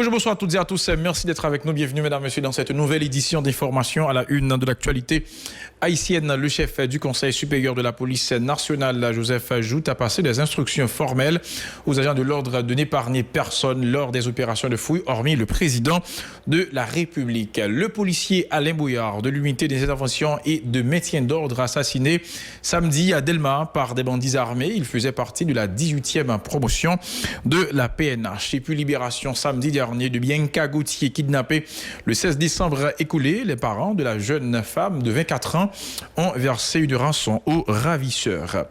Bonjour, bonsoir à toutes et à tous. Merci d'être avec nous. Bienvenue, mesdames, messieurs, dans cette nouvelle édition d'information à la une de l'actualité haïtienne. Le chef du Conseil supérieur de la police nationale, Joseph Jout, a passé des instructions formelles aux agents de l'ordre de n'épargner personne lors des opérations de fouille, hormis le président de la République. Le policier Alain Bouillard de l'unité des interventions et de maintien d'ordre assassiné samedi à Delma par des bandits armés. Il faisait partie de la 18e promotion de la PNH. Et puis libération samedi dernier de Bianca Gauthier, kidnappée le 16 décembre écoulé. Les parents de la jeune femme de 24 ans ont versé une rançon aux ravisseurs.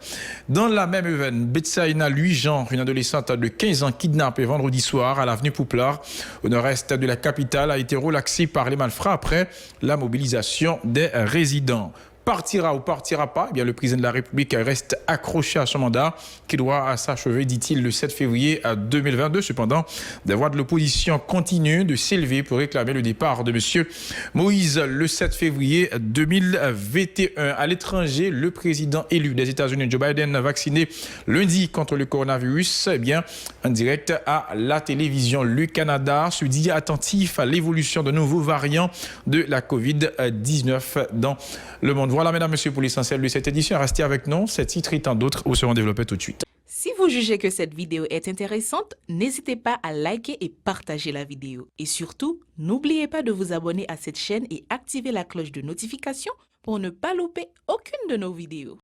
Dans la même veine, Betsaïna Louis-Jean, une adolescente de 15 ans kidnappée vendredi soir à l'avenue Pouplard, au nord-est de la capitale, a été relaxée par les malfrats après la mobilisation des résidents. Partira ou partira pas, eh bien, le président de la République reste accroché à son mandat qui doit s'achever, dit-il, le 7 février 2022. Cependant, des voix de l'opposition continuent de s'élever pour réclamer le départ de M. Moïse le 7 février 2021. À l'étranger, le président élu des États-Unis, Joe Biden, vacciné lundi contre le coronavirus, eh bien, en direct à la télévision. Le Canada se dit attentif à l'évolution de nouveaux variants de la COVID-19 dans le monde. Voilà, mesdames, messieurs, pour l'essentiel de cette édition. Restez avec nous. Ces titres et tant d'autres seront développés tout de suite. Si vous jugez que cette vidéo est intéressante, n'hésitez pas à liker et partager la vidéo. Et surtout, n'oubliez pas de vous abonner à cette chaîne et activer la cloche de notification pour ne pas louper aucune de nos vidéos.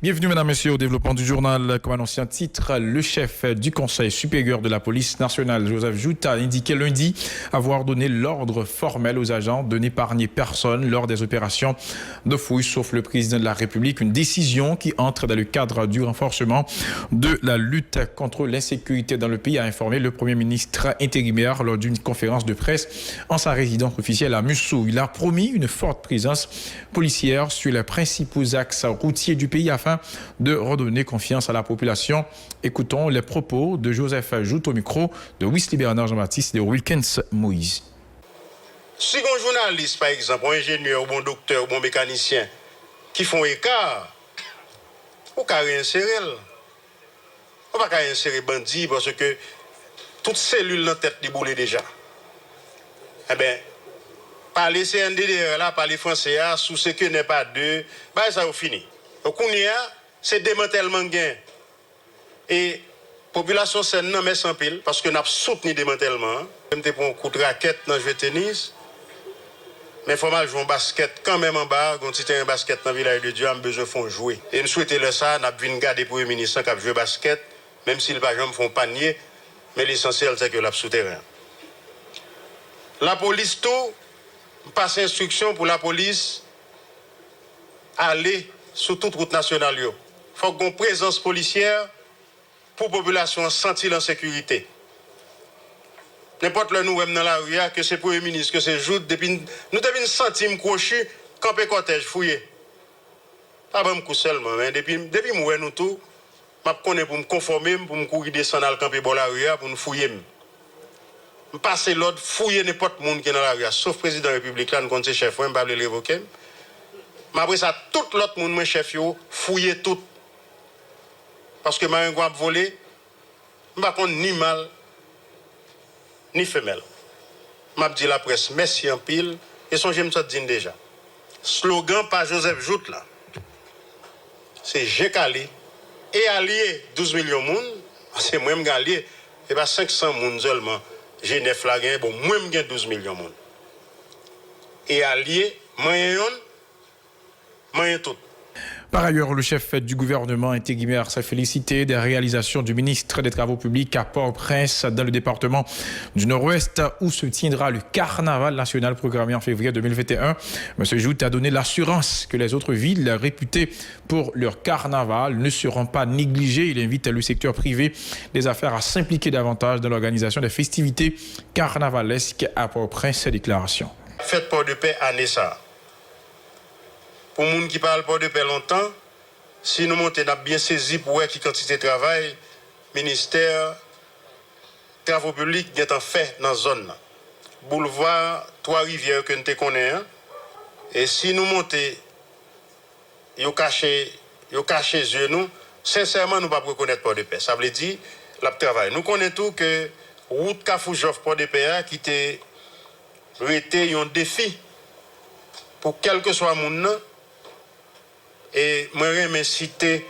Bienvenue, mesdames, messieurs, au développement du journal. Comme annoncé en titre, le chef du Conseil supérieur de la police nationale, Joseph Jout, a indiqué lundi avoir donné l'ordre formel aux agents de n'épargner personne lors des opérations de fouille, sauf le président de la République. Une décision qui entre dans le cadre du renforcement de la lutte contre l'insécurité dans le pays, a informé le Premier ministre intérimaire lors d'une conférence de presse en sa résidence officielle à Mussou. Il a promis une forte présence policière sur les principaux axes routiers du pays afin de redonner confiance à la population. Écoutons les propos de Joseph Jout au micro de Wesley Bernard Jean-Baptiste et de Wilkins Moïse. Si un journaliste, par exemple, un ingénieur, un docteur, un mécanicien, qui font écart, on peut réinsérer. On ne peut pas réinsérer bandit parce que toute cellule dans la tête déboulée déjà. Eh bien, par les CNDD là, par les Français, sous ce que n'est pas deux, bah, ça va finir. Donc, c'est démantèlement gain. Et la population, c'est non, mais sans pile, parce que nous avons soutenu le démantèlement. Même pour un coup de raquette dans le jeu de tennis. Mais il faut mal jouer un basket quand même en bas. Quand tu as un basket dans le village de Dieu, nous avons besoin de jouer. Et nous souhaitons ça, nous avons garder pour le ministre qui a joué basket, même si les gens font panier. Mais l'essentiel, c'est que la souterrain. La police, tout, passe instruction pour la police aller sur toute route nationale. Il faut qu'on ait une présence policière pour la population sentir en sécurité. N'importe le nous dans la rue, que c'est Premier ministre, que c'est Jout, depuis nous devons sentir crochu, camper cortège, fouiller. Pas bon coup seulement, mais depuis nous tout, je connais pour me conformer, pour me courir descendre dans le camper dans la rue, pour nous fouiller. Je passe l'ordre, fouiller n'importe monde qui est dans la rue, sauf le président de la République, là, nous comptons chef, je ne vais pas l'évoquer. Mais après ça, tout l'autre monde, mon chef, fouiller tout. Parce que je ne vais pas voler, je ne vais pas ni mal, ni femelle. Je dis la presse, merci en pile, et son j'aime ça dire déjà. Slogan par Joseph Jout là. C'est j'ai calé et allié 12 millions de monde, c'est moi qui allié, et pas 500 monde seulement. J'ai 9 là, bon, moi j'ai 12 millions de monde. Et allié, moyen tout. Par ailleurs, le chef du gouvernement intérimaire s'est félicité des réalisations du ministre des Travaux publics à Port-au-Prince dans le département du Nord-Ouest où se tiendra le carnaval national programmé en février 2021. M. Jout a donné l'assurance que les autres villes réputées pour leur carnaval ne seront pas négligées. Il invite le secteur privé des affaires à s'impliquer davantage dans l'organisation des festivités carnavalesques à Port-au-Prince. Ces déclarations. Faites Port-de-Paix à Nessa. Pour les gens qui parlent pas de paix longtemps, si nous montons bien saisi pour voir qui quantité de travail, ministère Travaux publics est en fait dans la zone. Boulevard Trois-Rivières que nous connaissons. Et si nous montons, ils cachent nous, sincèrement, nous ne pouvons pas reconnaître pas de paix. Ça veut dire, le travail. Nous connaissons tout que route Kafoujov pour des PA qui était un défi pour quel que soit mon nom. Et moi, je citer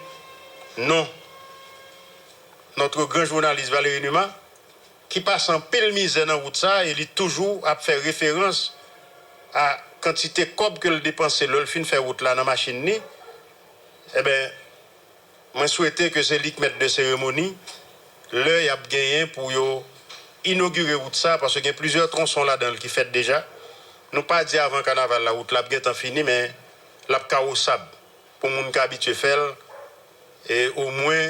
non notre grand journaliste Valérie Numa, qui passe en pile misère dans la route ça, et il est toujours à faire référence à quantité de cob que le dépense le fin faire route là dans la machine ni. Eh bien, moi souhaitais que c'est lui qui mette de cérémonie, l'œil a gagné pour inaugurer route ça, parce qu'il y a plusieurs tronçons là-dedans qui fait déjà. Nous pas dire avant carnaval la route là est fini, mais la carrossable pour les gens qui habituent à faire, et au moins,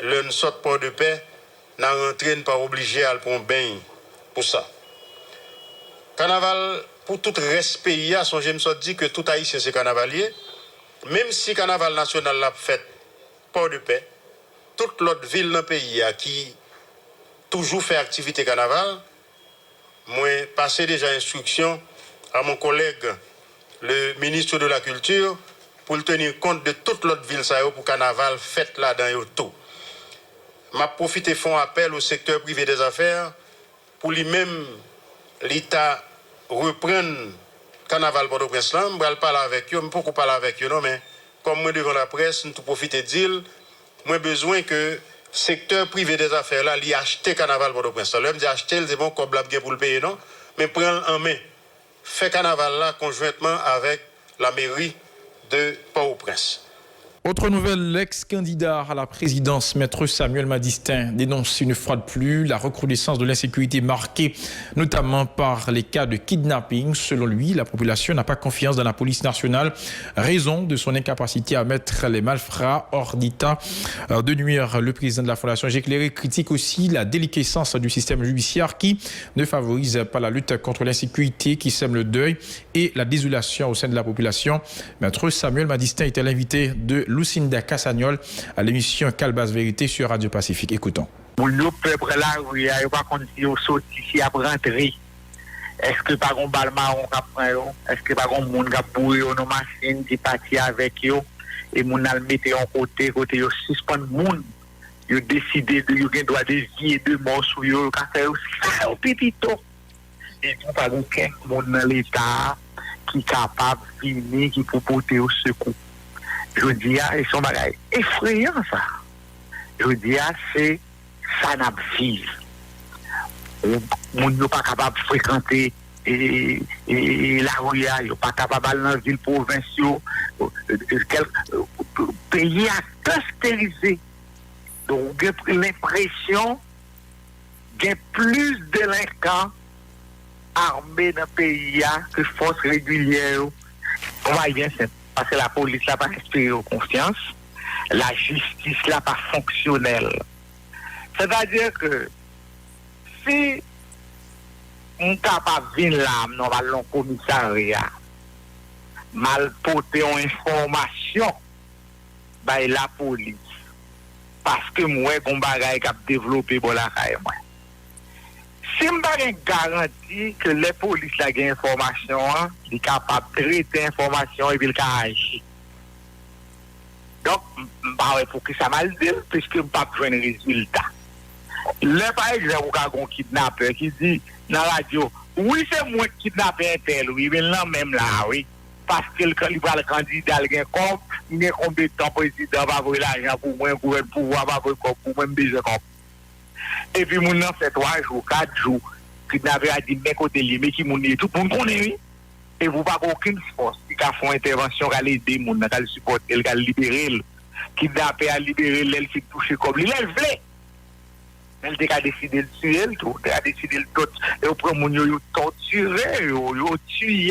le sort port de paix, n'a rentré pas obligé à prendre bain pour ça. Carnaval, pour tout reste pays, je me suis dit que tout haïtien c'est carnavalier. Même si carnaval national l'a fait port de paix, toute l'autre ville dans le pays qui toujours fait activité carnaval, moi passé déjà instruction à mon collègue, le ministre de la Culture, pour tenir compte de toute l'autre ville pour carnaval fait là dans tout. M'a profité font appel au secteur privé des affaires pour lui-même l'État reprendre carnaval Port-au-Prince là, je vais parler avec eux, pourquoi parler avec eux non mais comme moi devant la presse, nous profiter de dire moi besoin que secteur privé des affaires là, lui acheter carnaval Port-au-Prince. Là, me dit acheter, c'est bon comme la pour le payer non, mais prendre en main fait carnaval là conjointement avec la mairie de Port-au-Prince. Autre nouvelle, l'ex-candidat à la présidence, Maître Samuel Madistin, dénonce une fois de plus la recrudescence de l'insécurité marquée notamment par les cas de kidnapping. Selon lui, la population n'a pas confiance dans la police nationale, raison de son incapacité à mettre les malfrats hors d'état de nuire. Le président de la Fondation J'éclairé critique aussi la déliquescence du système judiciaire qui ne favorise pas la lutte contre l'insécurité, qui sème le deuil et la désolation au sein de la population. Maître Samuel Madistin était l'invité de Lucinda Cassagnol à l'émission Calbas Vérité sur Radio Pacifique. Écoutons. Pour le peuple là, il n'y a pas qu'on sorti ici à rentrer. Est-ce que pas un bal marron qui prend? Est-ce que pas un monde qui bourré nos machines qui parti avec eux et mon al mettre en côté yo suspend monde. Yo décidé de yo droit de vie et de mort sur yo ka faire ça au pipito. Et tout pas aucun monde dans l'état qui capable finir qui pour porter au secours. Je dis, ils sont bagailles effrayants, ça. Je dis, c'est ça n'a pas vivre. On n'est pas capable de fréquenter la rue, on n'est pas capable d'aller dans la ville provinciale. Quelques pays à clusterisé. Donc, j'ai l'impression qu'il y a plus de délinquants armés dans le pays que forces régulières. On va bien simple. Parce que la police n'a pas inspiré confiance, la justice n'a pas fonctionnelle. C'est-à-dire que si on n'est pas venir là, dans le commissariat, mal porter une information, by la police, parce que moi, on bagaille qui a développé pour la caille. Si je n'ai pas garanti que les polices ont une information, ils sont capables de traiter l'information et puis ils agir. Donc, je ne pour que ça mal dire, puisque je ne pas besoin de résultat. Là, par exemple, il y a un kidnappeur qui dit dans la radio, oui, c'est moi qui kidnappe un tel, oui, mais là même là, oui. Parce que le candidat, il a un compte, il est compétent, président, va avoir l'argent pour moi, pour le pouvoir, va avoir pour moi, besoin de et puis, mon nom fait 3 jours, 4 jours, kidnappé a dit, mais côté lui, mais qui moun dit tout, pour nous connaître, et vous n'avez aucune force qui a fait une intervention, qui a aidé, qui a le supporter, qui a libéré, kidnappé a libéré, elle s'est touché comme lui, elle voulait. Elle a décidé de tuer, elle a décidé de torturer, et après, mon yo torturé, yo tué,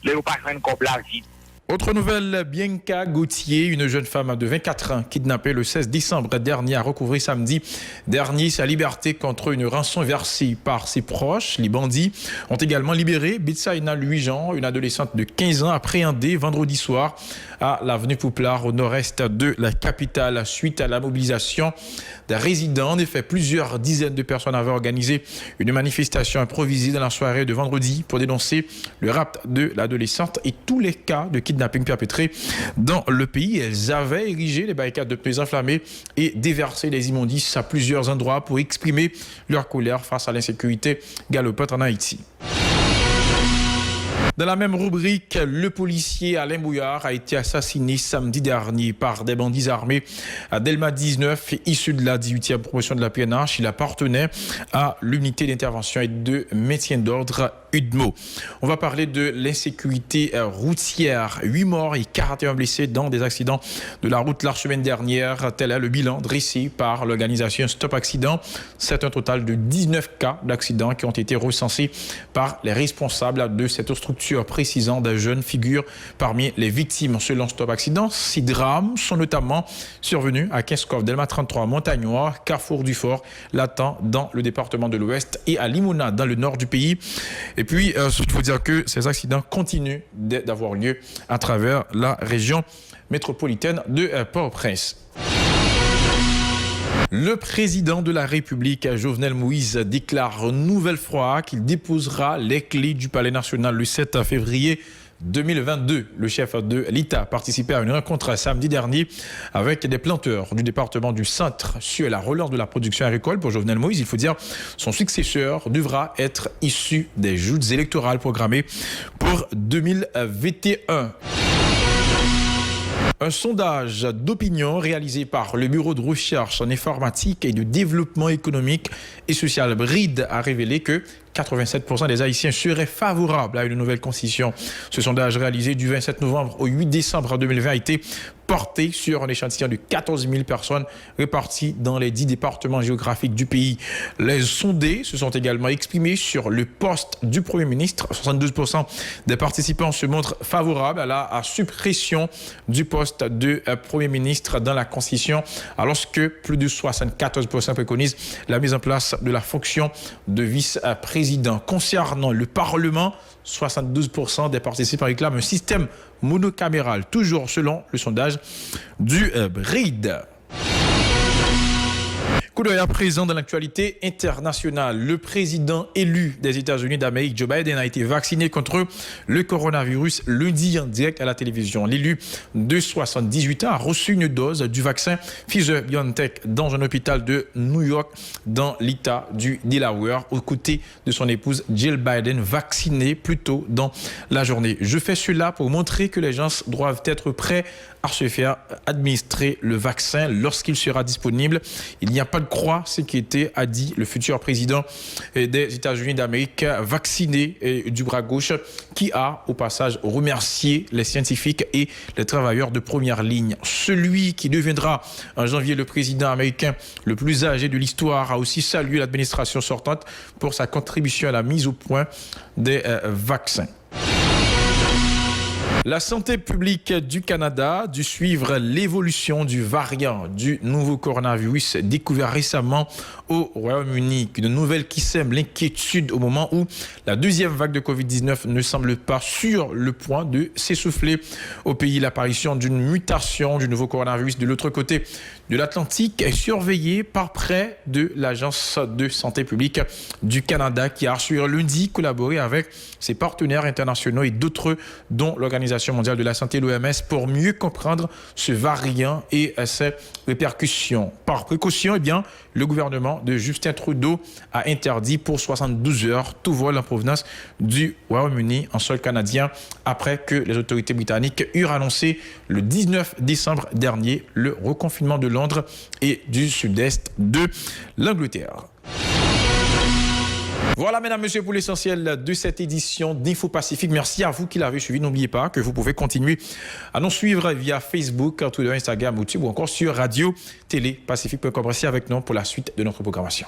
yo pas fait comme la vie. Autre nouvelle, Bianca Gauthier, une jeune femme de 24 ans kidnappée le 16 décembre dernier, a recouvré samedi dernier sa liberté contre une rançon versée par ses proches. Les bandits ont également libéré Bitsaïna Louis-Jean, une adolescente de 15 ans appréhendée vendredi soir à l'avenue Pouplard au nord-est de la capitale suite à la mobilisation des résidents. En effet, plusieurs dizaines de personnes avaient organisé une manifestation improvisée dans la soirée de vendredi pour dénoncer le rapt de l'adolescente et tous les cas de kidnapping kidnappings perpétrés dans le pays. Elles avaient érigé les barricades de pneus enflammés et déversé des immondices à plusieurs endroits pour exprimer leur colère face à l'insécurité galopante en Haïti. Dans la même rubrique, le policier Alain Bouillard a été assassiné samedi dernier par des bandits armés à Delma 19, issu de la 18e promotion de la PNH. Il appartenait à l'unité d'intervention et de maintien d'ordre UDMO. On va parler de l'insécurité routière. 8 morts et 41 blessés dans des accidents de la route la semaine dernière. Tel est le bilan dressé par l'organisation Stop Accident. C'est un total de 19 cas d'accidents qui ont été recensés par les responsables de cette structure, précisant des jeunes figures parmi les victimes. Selon Stop Accident, 6 drames sont notamment survenus à Kinskov, Delma 33, Montagnoir, Carrefour du Fort, Latan dans le département de l'Ouest et à Limona dans le nord du pays. Et puis, il faut dire que ces accidents continuent d'avoir lieu à travers la région métropolitaine de Port-au-Prince. Le président de la République, Jovenel Moïse, déclare une nouvelle fois qu'il déposera les clés du Palais national le 7 février 2022. Le chef de l'État participait à une rencontre samedi dernier avec des planteurs du département du Centre sur la relance de la production agricole. Pour Jovenel Moïse, il faut dire son successeur devra être issu des joutes électorales programmées pour 2021. Un sondage d'opinion réalisé par le Bureau de recherche en informatique et de développement économique et social BRID a révélé que 87% des Haïtiens seraient favorables à une nouvelle constitution. Ce sondage réalisé du 27 novembre au 8 décembre 2020 a été porté sur un échantillon de 14 000 personnes réparties dans les 10 départements géographiques du pays. Les sondés se sont également exprimés sur le poste du Premier ministre. 72% des participants se montrent favorables à la suppression du poste de Premier ministre dans la Constitution, alors que plus de 74% préconisent la mise en place de la fonction de vice-président. Concernant le Parlement, 72% des participants réclament un système monocaméral, toujours selon le sondage du BRID. Coup d'œil à présent dans l'actualité internationale. Le président élu des États-Unis d'Amérique, Joe Biden, a été vacciné contre le coronavirus lundi en direct à la télévision. L'élu de 78 ans a reçu une dose du vaccin Pfizer-BioNTech dans un hôpital de New York, dans l'État du Delaware, aux côtés de son épouse Jill Biden, vaccinée plus tôt dans la journée. Je fais cela pour montrer que les gens doivent être prêts à se faire administrer le vaccin lorsqu'il sera disponible. Il n'y a pas de croix, ce qui était, a dit le futur président des États-Unis d'Amérique, vacciné du bras gauche, qui a au passage remercié les scientifiques et les travailleurs de première ligne. Celui qui deviendra en janvier le président américain le plus âgé de l'histoire a aussi salué l'administration sortante pour sa contribution à la mise au point des vaccins. La santé publique du Canada a dû suivre l'évolution du variant du nouveau coronavirus découvert récemment au Royaume-Uni. Une nouvelle qui sème l'inquiétude au moment où la deuxième vague de Covid-19 ne semble pas sur le point de s'essouffler au pays. L'apparition d'une mutation du nouveau coronavirus de l'autre côté de l'Atlantique est surveillée par près de l'Agence de santé publique du Canada qui a assuré lundi collaborer avec ses partenaires internationaux et d'autres dont l'Organisation mondiale de la santé, l'OMS, pour mieux comprendre ce variant et ses répercussions. Par précaution, eh bien, le gouvernement de Justin Trudeau a interdit pour 72 heures tout vol en provenance du Royaume-Uni en sol canadien après que les autorités britanniques eurent annoncé le 19 décembre dernier le reconfinement de Londres et du sud-est de l'Angleterre. Voilà, mesdames, messieurs, pour l'essentiel de cette édition d'Info Pacifique. Merci à vous qui l'avez suivi. N'oubliez pas que vous pouvez continuer à nous suivre via Facebook, Twitter, Instagram, YouTube ou encore sur radio-télé-pacifique.com. Restez avec nous pour la suite de notre programmation.